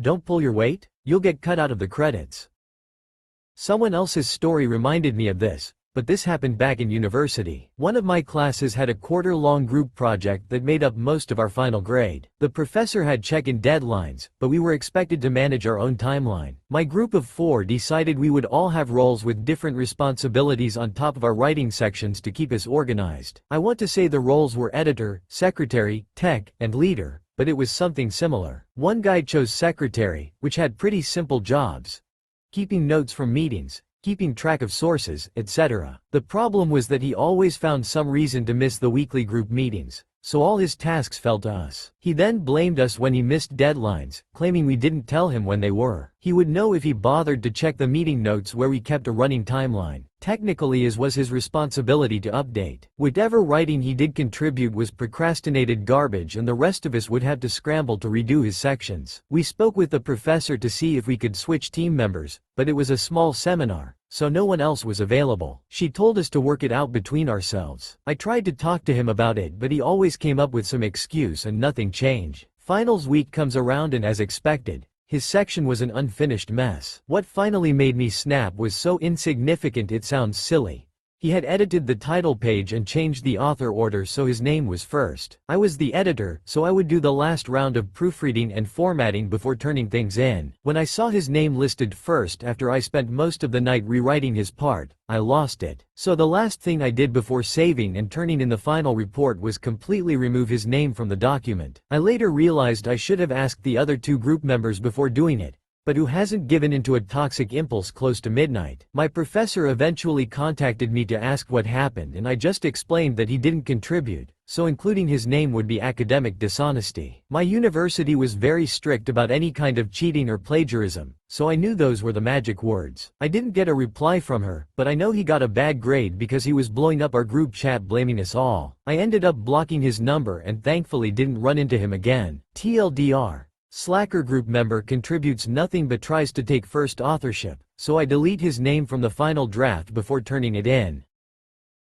Don't pull your weight, you'll get cut out of the credits. Someone else's story reminded me of this, but this happened back in university. One of my classes had a quarter-long group project that made up most of our final grade. The professor had check-in deadlines, but we were expected to manage our own timeline. My group of 4 decided we would all have roles with different responsibilities on top of our writing sections to keep us organized. I want to say the roles were editor, secretary, tech, and leader, but it was something similar. One guy chose secretary, which had pretty simple jobs: keeping notes from meetings, keeping track of sources, etc. The problem was that he always found some reason to miss the weekly group meetings, so all his tasks fell to us. He then blamed us when he missed deadlines, claiming we didn't tell him when they were. He would know if he bothered to check the meeting notes where we kept a running timeline. Technically, it was his responsibility to update. Whatever writing he did contribute was procrastinated garbage, and the rest of us would have to scramble to redo his sections. We spoke with the professor to see if we could switch team members, but it was a small seminar, so no one else was available. She told us to work it out between ourselves. I tried to talk to him about it, but he always came up with some excuse and nothing changed. Finals week comes around, and as expected, his section was an unfinished mess. What finally made me snap was so insignificant it sounds silly. He had edited the title page and changed the author order so his name was first. I was the editor, so I would do the last round of proofreading and formatting before turning things in. When I saw his name listed first after I spent most of the night rewriting his part, I lost it. So the last thing I did before saving and turning in the final report was completely remove his name from the document. I later realized I should have asked the other 2 group members before doing it. But who hasn't given into a toxic impulse close to midnight? My professor eventually contacted me to ask what happened, and I just explained that he didn't contribute, so including his name would be academic dishonesty. My university was very strict about any kind of cheating or plagiarism, so I knew those were the magic words. I didn't get a reply from her, but I know he got a bad grade because he was blowing up our group chat blaming us all. I ended up blocking his number and thankfully didn't run into him again. TLDR. Slacker group member contributes nothing but tries to take first authorship, so I delete his name from the final draft before turning it in.